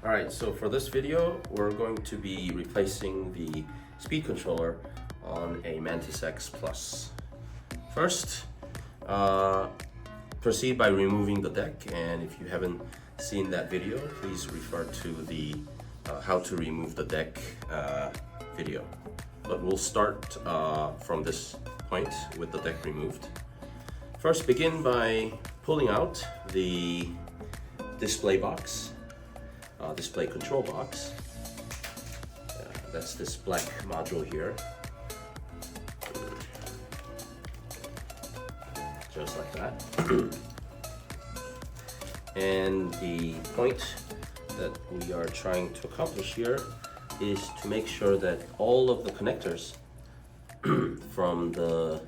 Alright, so for this video, we're going to be replacing the speed controller on a MantisX Plus. First, proceed by removing the deck, and if you haven't seen that video, please refer to the how to remove the deck video. But we'll start from this point with the deck removed. First, begin by pulling out the display box. Display control box. That's this black module here. Just like that. And the point that we are trying to accomplish here is to make sure that all of the connectors from the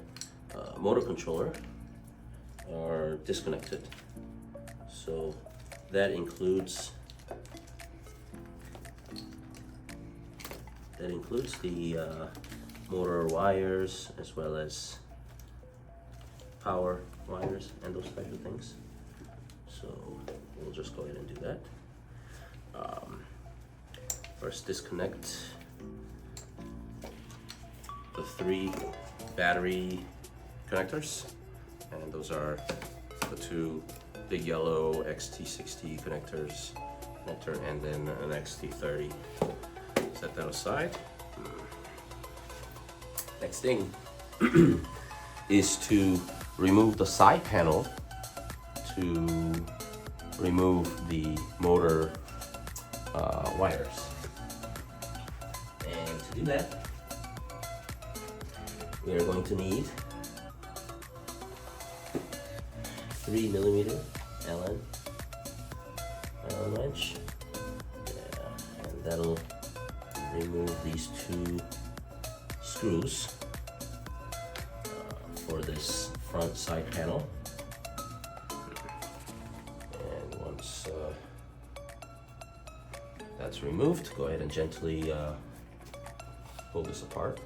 motor controller are disconnected. So that includes the motor wires as well as power wires and those types of things. So we'll just go ahead and do that. First, disconnect the 3 battery connectors, and those are the 2 big yellow XT60 connector and then an XT30. Set that aside. Next thing is to remove the side panel to remove the motor wires. And to do that, we are going to need 3mm Allen wrench. Yeah, and that'll remove these 2 screws for this front side panel. And once that's removed, go ahead and gently pull this apart.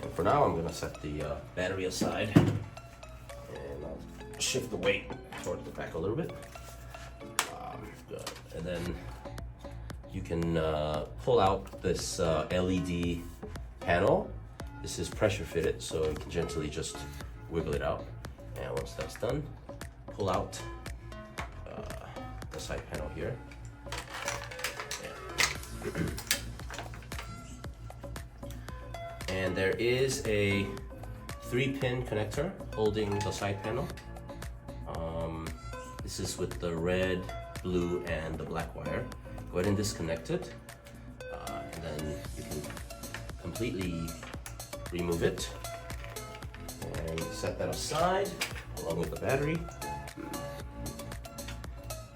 And for now, I'm going to set the battery aside, and I'll shift the weight toward the back a little bit. Good. And then you can pull out this LED panel. This is pressure fitted, so you can gently just wiggle it out. And once that's done, pull out the side panel here. And there is a 3-pin connector holding the side panel. This is with the red, blue, and the black wire. Go ahead and disconnect it, and then you can completely remove it and set that aside along with the battery.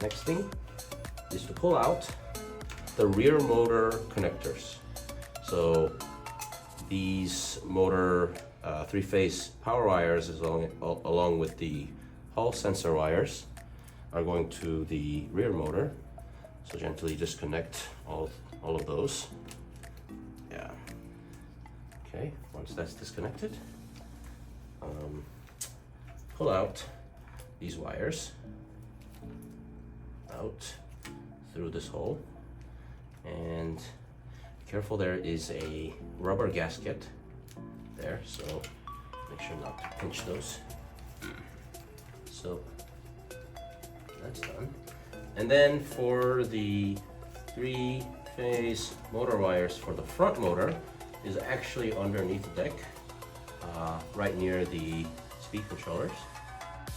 Next thing is to pull out the rear motor connectors. So these motor 3-phase power wires along with the Hall sensor wires are going to the rear motor. So gently disconnect all of those. Yeah. Okay, once that's disconnected, pull out these wires out through this hole, and be careful, there is a rubber gasket there, so make sure not to pinch those. So that's done. And then for the 3-phase motor wires for the front motor is actually underneath the deck, right near the speed controllers.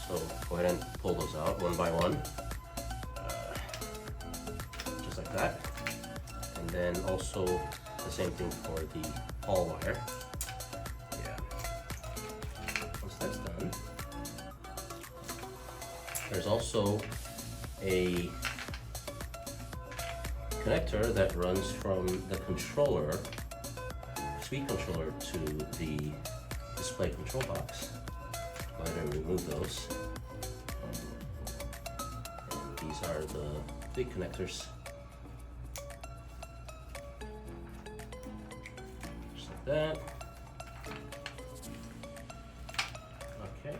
So go ahead and pull those out one by one, just like that. And then also the same thing for the Hall wire. Yeah. Once that's done, there's also a connector that runs from the controller, speed controller, to the display control box. Go ahead and remove those. And these are the big connectors. Just like that. Okay.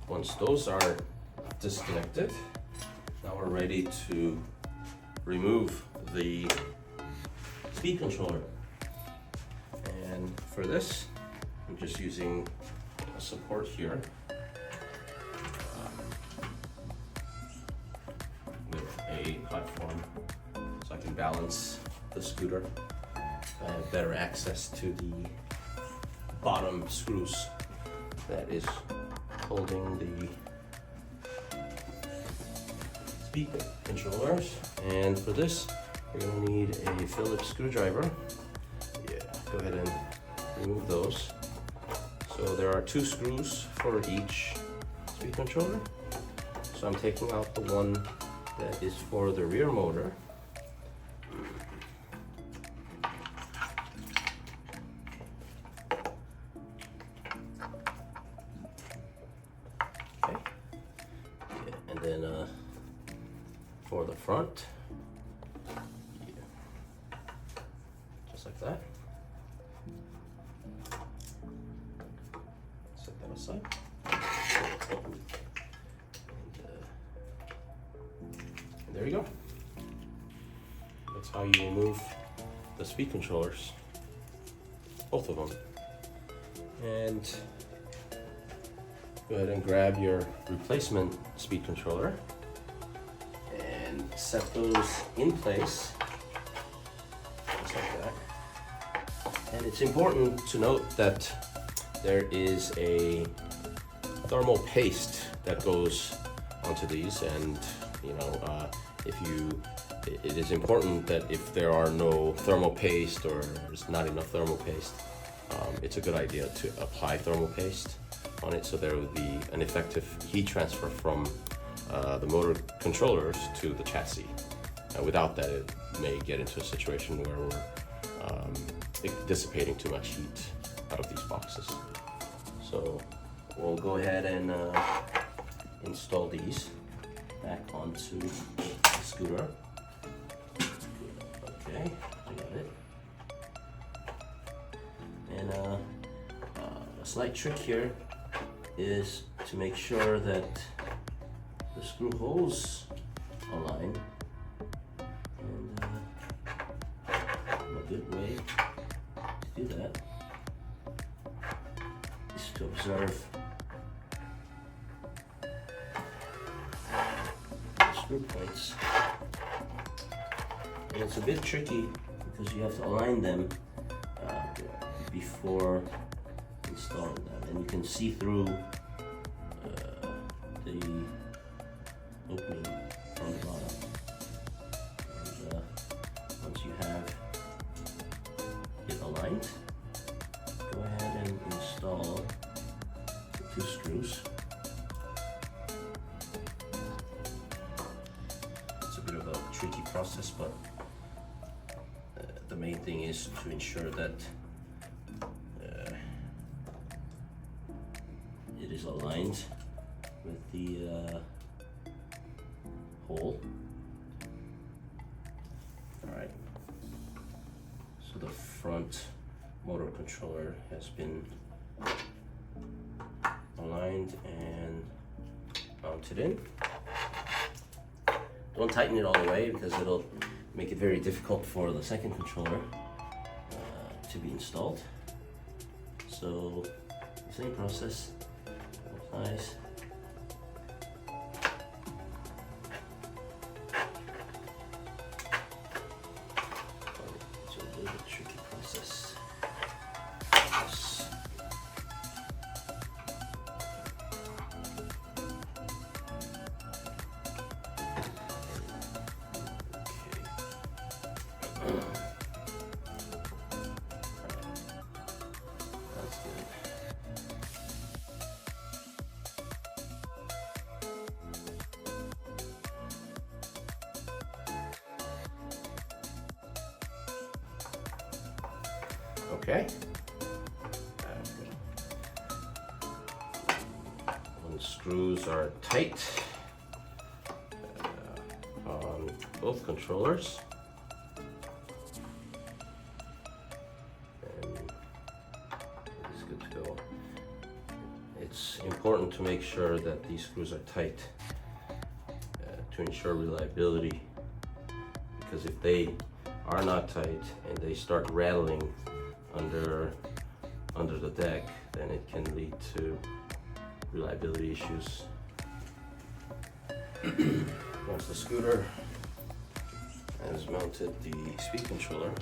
Once those are disconnected, now we're ready to remove the speed controller. And for this, I'm just using a support here with a platform so I can balance the scooter. I have better access to the bottom screws that is holding the speed controllers. And for this, we're going to need a Phillips screwdriver. Yeah, go ahead and remove those. So there are 2 screws for each speed controller. So I'm taking out the one that is for the rear motor. Okay. Yeah, and then for the front, yeah, just like that. Set that aside. And there you go. That's how you remove the speed controllers, both of them. And go ahead and grab your replacement speed controller and set those in place, just like that. And it's important to note that there is a thermal paste that goes onto these, and it is important that if there are no thermal paste or there's not enough thermal paste, it's a good idea to apply thermal paste on it so there would be an effective heat transfer from the motor controllers to the chassis. Without that, it may get into a situation where we're dissipating too much heat out of these boxes. So we'll go ahead and install these back onto the scooter. Okay, I got it. And a slight trick here is to make sure that the screw holes align. And a good way to do that is to observe the screw points. And it's a bit tricky because you have to align them before installing them, and you can see through the opening on the bottom. And once you have it aligned, go ahead and install the 2 screws. It's a bit of a tricky process, but the main thing is to ensure that it is aligned with the hole. Alright, so the front motor controller has been aligned and mounted in. Don't tighten it all the way because it'll make it very difficult for the second controller to be installed. So same process applies. It's a little bit tricky process. Yes. That's good. Okay. When the screws are tight on both controllers, then it's good to go. it's important to make sure that these screws are tight to ensure reliability, because if they are not tight and they start rattling under the deck, then it can lead to reliability issues. Once the scooter has mounted the speed controller,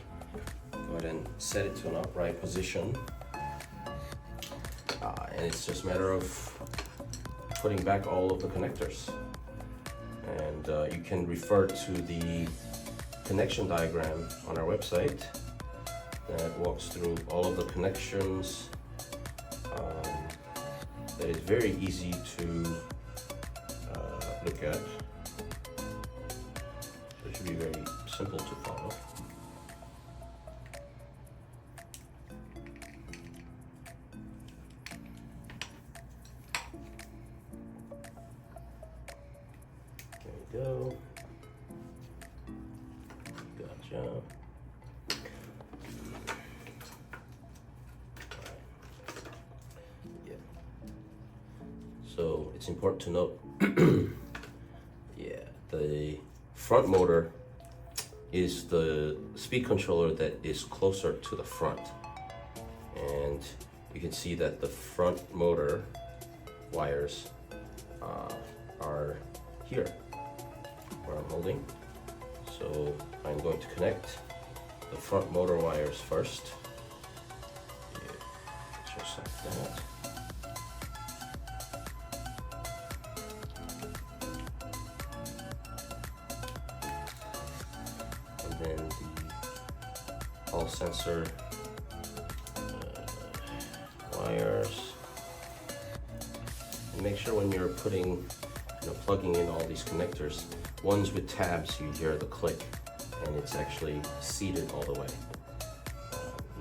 go ahead and set it to an upright position. And it's just a matter of putting back all of the connectors. And you can refer to the connection diagram on our website that walks through all of the connections. That is very easy to look at. So it should be very simple to follow. There we go. Gotcha. Yeah. So it's important to note, the front motor is the speed controller that is closer to the front. And you can see that the front motor wires are here where I'm holding. So I'm going to connect the front motor wires first. Just like that. And then the hall sensor wires. And make sure when you're plugging in all these connectors, ones with tabs, you hear the click, and it's actually seated all the way.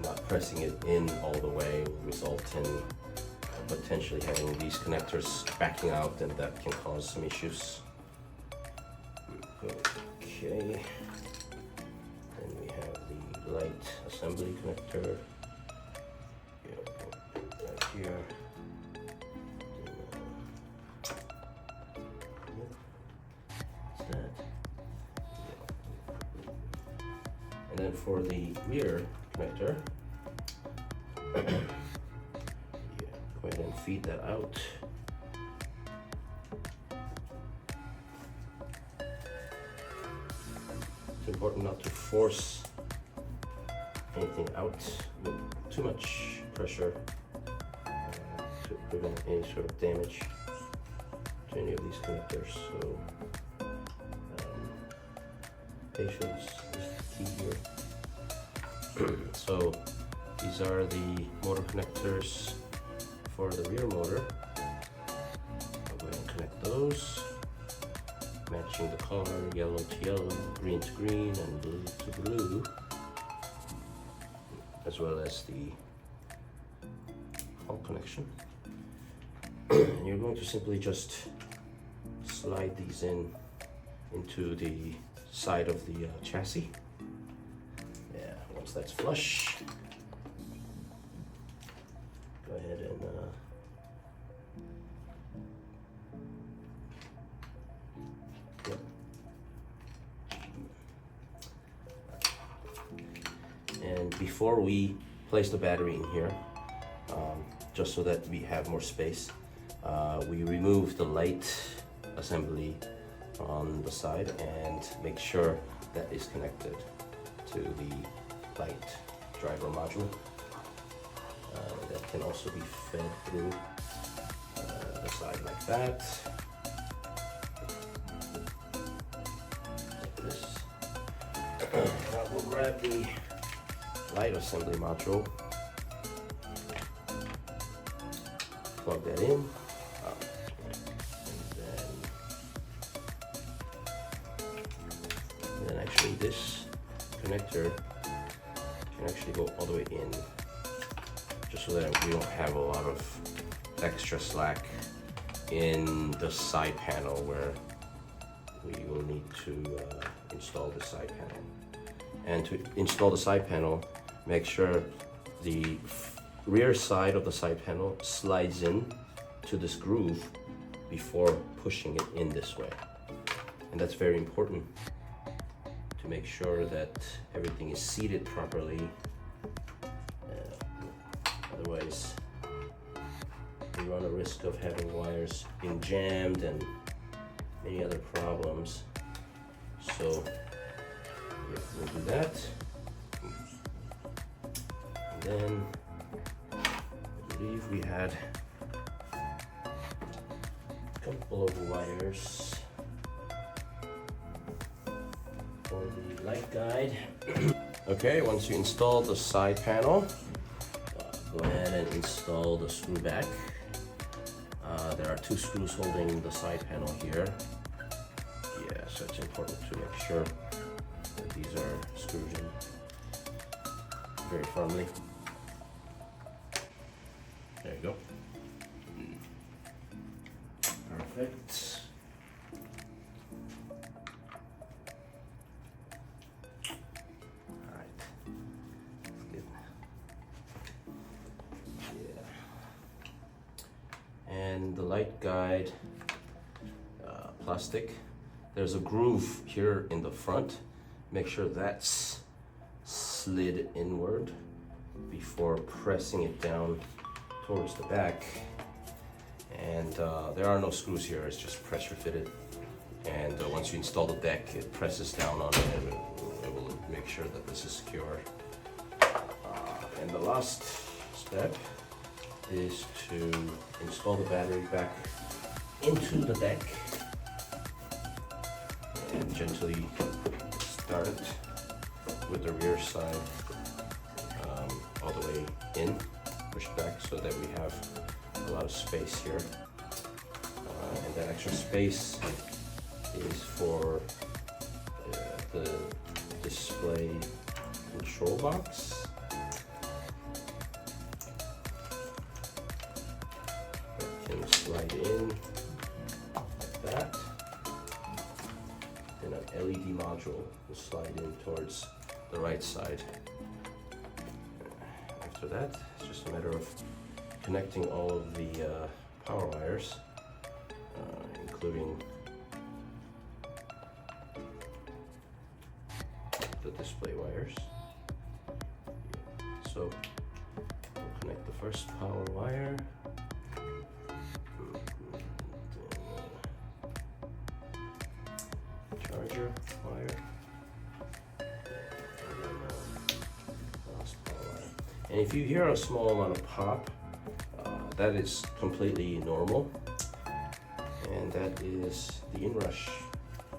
Not pressing it in all the way will result in potentially having these connectors backing out, and that can cause some issues. Okay. Then we have the light assembly connector. Right here. And then for the rear connector, go ahead and feed that out. It's important not to force anything out with too much pressure to prevent any sort of damage to any of these connectors. So patience is the key here. So these are the motor connectors for the rear motor. I'll go ahead and connect those, matching the color, yellow to yellow, green to green, and blue to blue, as well as the hall connection. And you're going to simply just slide these into the side of the chassis. Yeah, once that's flush, go ahead and and before we place the battery in here, just so that we have more space, we remove the light assembly on the side and make sure that is connected to the light driver module. That can also be fed through the side like that. Like this. Now we'll grab the light assembly module, plug that in. And then actually this connector can actually go all the way in, just so that we don't have a lot of extra slack in the side panel where we will need to install the side panel. And to install the side panel, make sure the rear side of the side panel slides in to this groove before pushing it in this way. And that's very important to make sure that everything is seated properly. Otherwise, we run a risk of having wires being jammed and many other problems. So yeah, we'll do that. And then I believe we had a couple of wires for the light guide. Okay, once you install the side panel, go ahead and install the screw back. There are 2 screws holding the side panel here. Yeah, so it's important to make sure that these are screwed in very firmly. There you go. Perfect. Alright. Good. Yeah. And the light guide plastic, there's a groove here in the front. Make sure that's slid inward before pressing it down towards the back. And there are no screws here, it's just pressure fitted. And once you install the deck, it presses down on it and it will make sure that this is secure. And the last step is to install the battery back into the deck and gently start it with the rear side all the way in, push back so that we have a lot of space here. And that extra space is for the display control box. That can slide in like that. Then an LED module will slide in towards the right side. After that, it's just a matter of connecting all of the power wires, including the display wires. So we'll connect the first power wire. Charger wire. And then last power wire. And if you hear a small amount of pop, that is completely normal. And that is the inrush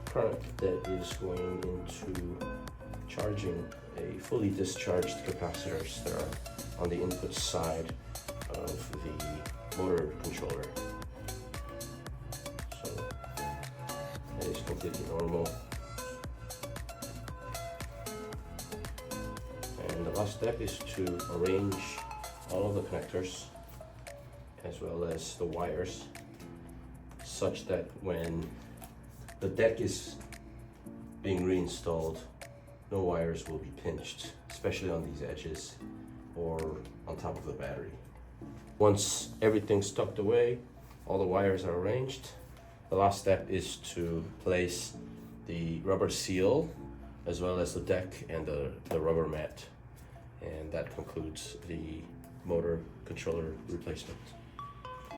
current that is going into charging a fully discharged capacitors that are on the input side of the motor controller. So that is completely normal. And the last step is to arrange all of the connectors as well as the wires such that when the deck is being reinstalled, no wires will be pinched, especially on these edges or on top of the battery. Once everything's tucked away, all the wires are arranged, the last step is to place the rubber seal as well as the deck and the rubber mat. And that concludes the motor controller replacement.